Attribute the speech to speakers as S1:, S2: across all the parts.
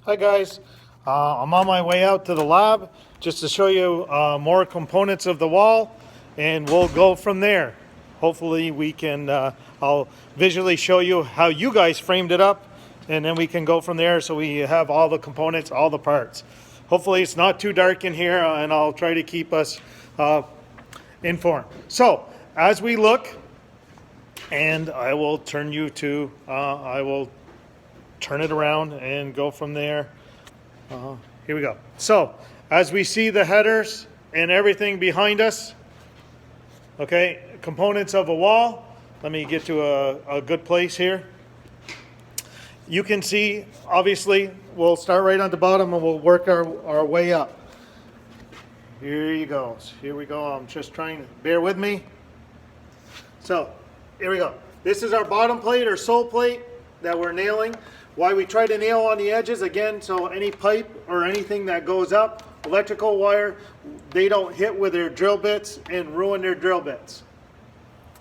S1: Hi guys, I'm on my way out to the lab just to show you more components of the wall, and we'll go from there. Hopefully we can, I'll visually show you how you guys framed it up, and then we can go from there so we have all the components, all the parts. Hopefully it's not too dark in here, and I'll try to keep us informed. So as we look, and I will turn you to, I will turn it around and go from there. Here we go. So as we see the headers and everything behind us, okay, components of a wall. Let me get to a good place here. You can see, obviously, we'll start right on the bottom and we'll work our way up. Here you go. Here we go. I'm just trying to bear with me. So here we go. This is our bottom plate or sole plate that we're nailing. Why we try to nail on the edges, again, so any pipe or anything that goes up, electrical wire, they don't hit with their drill bits and ruin their drill bits.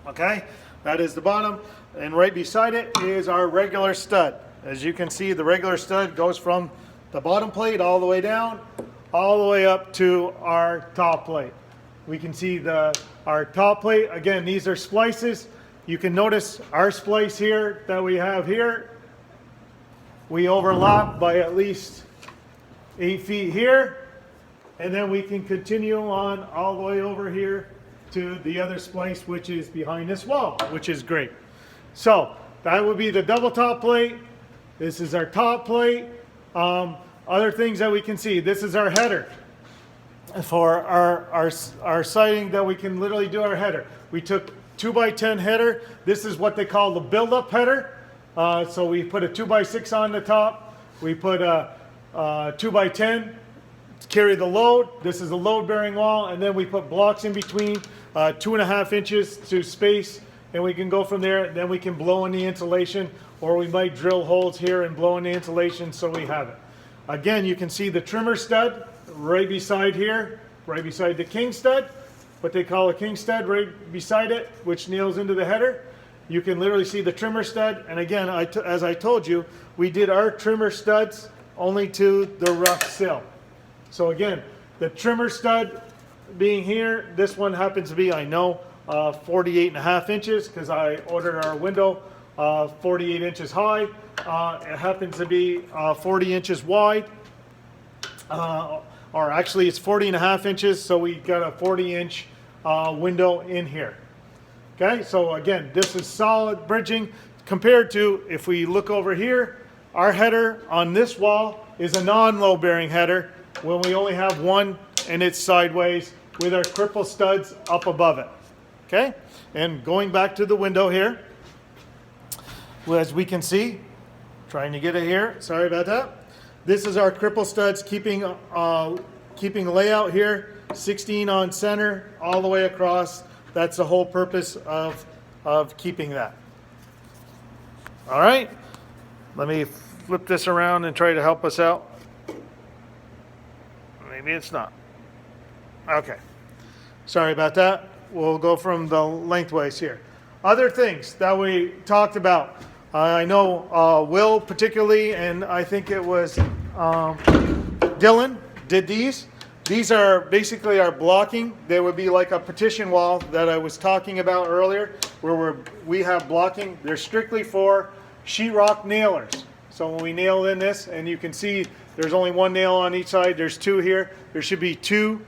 S1: Okay, that is the bottom. And right beside it is our regular stud. As you can see, the regular stud goes from the bottom plate all the way down, all the way up to our top plate. We can see our top plate. Again, these are splices. You can notice our splice here that we have here. We overlap by at least 8 feet here, and then we can continue on all the way over here to the other splice, which is behind this wall, which is great. So that would be the double top plate. This is our top plate. Other things that we can see, this is our header for our siding that we can literally do our header. We took 2x10 header. This is what they call the build-up header. So we put a 2x6 on the top. We put a 2x10 to carry the load. This is a load-bearing wall, and then we put blocks in between, 2.5 inches to space, and we can go from there. Then we can blow in the insulation, or we might drill holes here and blow in the insulation so we have it. Again, you can see the trimmer stud right beside here, right beside the king stud, what they call a king stud right beside it, which nails into the header. You can literally see the trimmer stud, and again, as I told you, we did our trimmer studs only to the rough sill. So again, the trimmer stud being here, this one happens to be, I know, 48.5 inches because I ordered our window 48 inches high. It happens to be 40 inches wide, or actually it's 40.5 inches, so we got a 40-inch window in here. Okay, so again, this is solid bridging compared to, if we look over here, our header on this wall is a non-load bearing header when we only have one and it's sideways with our cripple studs up above it. Okay, and going back to the window here, as we can see, trying to get it here, sorry about that. This is our cripple studs keeping layout here, 16 on center all the way across. That's the whole purpose of keeping that. All right, let me flip this around and try to help us out. Maybe it's not. Okay, sorry about that. We'll go from the lengthways here. Other things that we talked about. I know Will particularly, and I think it was Dylan did these. These are basically our blocking. They would be like a partition wall that I was talking about earlier, where we have blocking. They're strictly for sheetrock nailers. So when we nail in this, and you can see there's only one nail on each side. There's two here. There should be two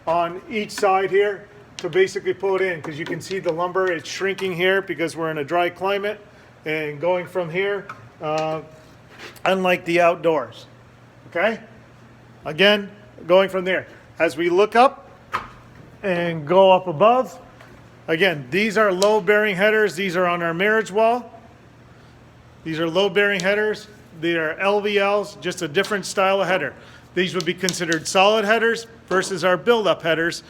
S1: on each side here to basically pull it in, because you can see the lumber is shrinking here because we're in a dry climate and going from here, unlike the outdoors. Okay? Again, going from there. As we look up and go up above, again, these are load-bearing headers. These are on our marriage wall. These are load-bearing headers. They are LVLs, just a different style of header. These would be considered solid headers versus our build-up headers.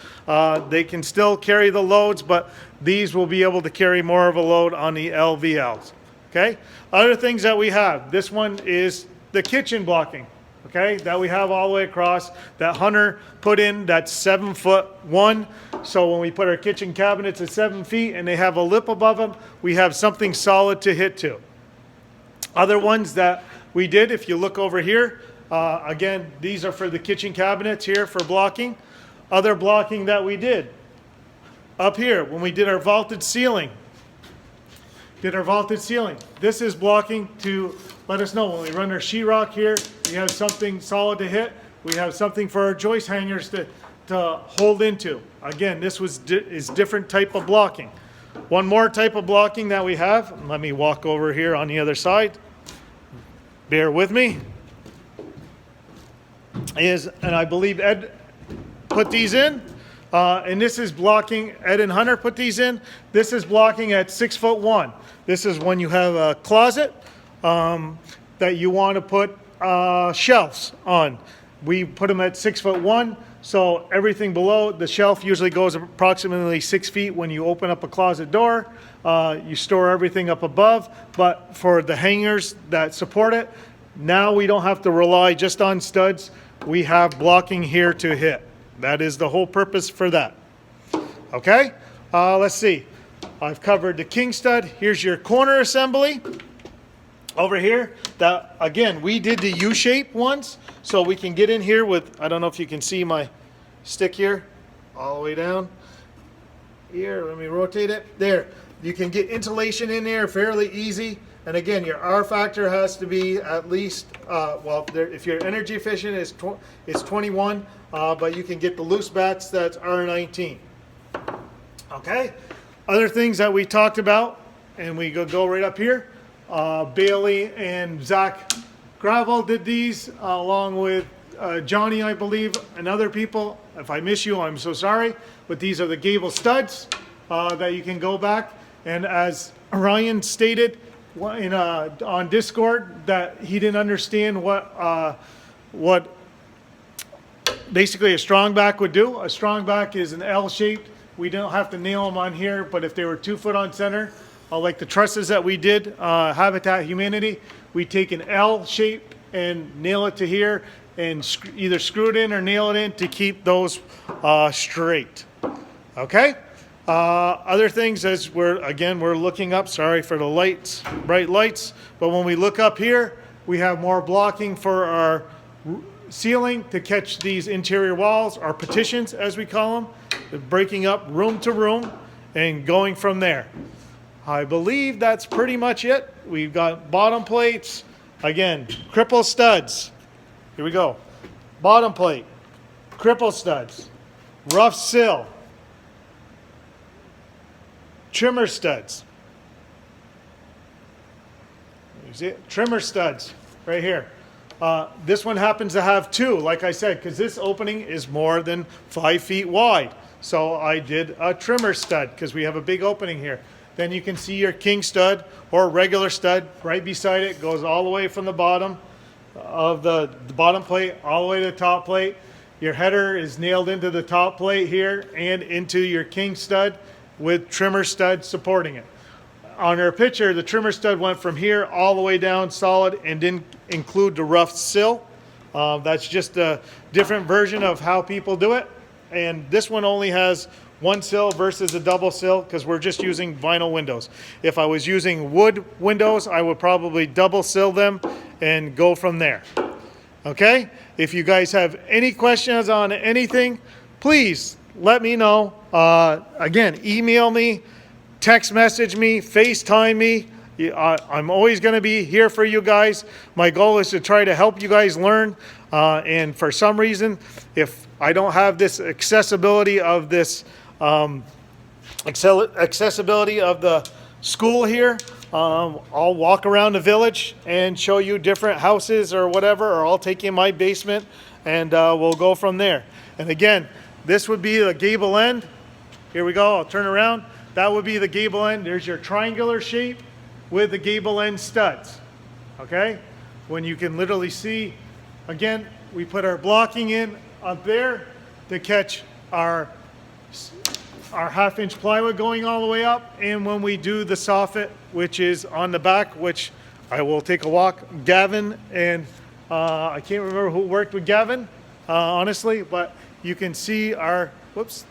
S1: They can still carry the loads, but these will be able to carry more of a load on the LVLs. Okay? Other things that we have. This one is the kitchen blocking. Okay, that we have all the way across, that Hunter put in, that's 7'1". So when we put our kitchen cabinets at 7 feet and they have a lip above them, we have something solid to hit to. Other ones that we did, if you look over here, Again, these are for the kitchen cabinets here for blocking. Other blocking that we did up here when we did our vaulted ceiling. This is blocking to let us know when we run our sheetrock here, we have something solid to hit. We have something for our joist hangers to hold into. Again, this is different type of blocking. One more type of blocking that we have, let me walk over here on the other side. Bear with me. And I believe Ed put these in. And this is blocking, Ed and Hunter put these in. This is blocking at 6'1". This is when you have a closet that you want to put shelves on. We put them at 6'1", so everything below the shelf usually goes approximately 6 feet when you open up a closet door. You store everything up above, but for the hangers that support it, now we don't have to rely just on studs. We have blocking here to hit. That is the whole purpose for that. Okay, let's see. I've covered the king stud. Here's your corner assembly over here. That again, we did the U-shape ones, so we can get in here with, I don't know if you can see my stick here, all the way down. Here, let me rotate it. There, you can get insulation in there fairly easy. And again, your R factor has to be at least, if you're energy efficient, it's 21, but you can get the loose bats, that's R19. Okay, other things that we talked about, and we go right up here. Bailey and Zach Gravel did these along with Johnny, I believe, and other people. If I miss you, I'm so sorry. But these are the gable studs that you can go back. And as Ryan stated on Discord, that he didn't understand what basically a strong back would do. A strong back is an L-shaped. We don't have to nail them on here, but if they were 2 foot on center, like the trusses that we did, Habitat Humanity, we take an L shape and nail it to here and either screw it in or nail it in to keep those straight. Okay? Other things as we're looking up, sorry for the lights, bright lights, but when we look up here, we have more blocking for our ceiling to catch these interior walls, our petitions as we call them, breaking up room to room and going from there. I believe that's pretty much it. We've got bottom plates. Again, cripple studs. Here we go. Bottom plate, cripple studs, rough sill, trimmer studs. You see it? Trimmer studs right here. This one happens to have 2, like I said, because this opening is more than 5 feet wide. So I did a trimmer stud because we have a big opening here. Then you can see your king stud or regular stud right beside it. Goes all the way from the bottom of the bottom plate all the way to the top plate. Your header is nailed into the top plate here and into your king stud with trimmer stud supporting it. On our picture, the trimmer stud went from here all the way down solid and didn't include the rough sill. That's just a different version of how people do it. And this one only has 1 sill versus a double sill because we're just using vinyl windows. If I was using wood windows, I would probably double sill them and go from there. Okay? If you guys have any questions on anything, please let me know. Again, email me, text message me, FaceTime me. I'm always going to be here for you guys. My goal is to try to help you guys learn. And for some reason, if I don't have this accessibility of this accessibility of the school here, I'll walk around the village and show you different houses or whatever, or I'll take you in my basement and we'll go from there. And again, this would be the gable end. Here we go, I'll turn around. That would be the gable end. There's your triangular shape with the gable end studs. Okay? When you can literally see, again, we put our blocking in up there to catch our 1/2-inch plywood going all the way up, and when we do the soffit, which is on the back, which I will take a walk. Gavin and I can't remember who worked with Gavin, honestly, but you can see our, whoops,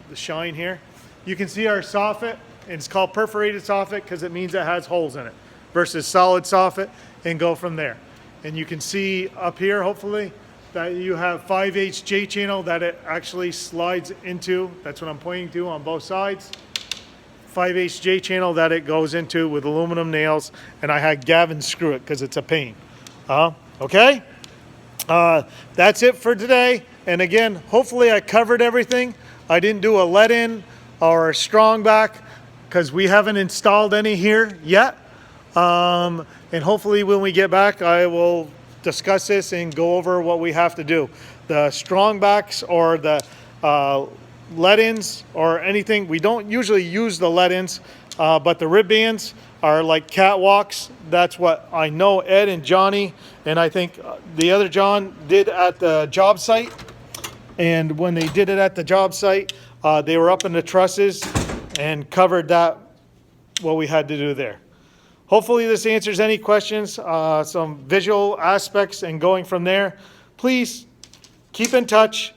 S1: the shine here. You can see our soffit, and it's called perforated soffit because it means it has holes in it, versus solid soffit, and go from there. and you can see up here, hopefully, that you have 5/8 J channel that it actually slides into. That's what I'm pointing to on both sides. 5/8 J channel that it goes into with aluminum nails, and I had Gavin screw it because it's a pain. Okay? That's it for today. And again, hopefully I covered everything. I didn't do a let-in or a strong back because we haven't installed any here yet. And hopefully when we get back, I will discuss this and go over what we have to do. The strong backs or the let-ins or anything, we don't usually use the let-ins, but the rib bands are like catwalks. That's what I know Ed and Johnny, and I think the other John did at the job site. And when they did it at the job site, they were up in the trusses and covered that, what we had to do there. Hopefully this answers any questions, some visual aspects, and going from there. Please keep in touch,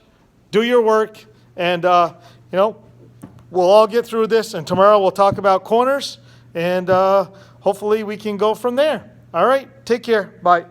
S1: do your work, and we'll all get through this. And tomorrow we'll talk about corners, and hopefully we can go from there. All right, take care. Bye.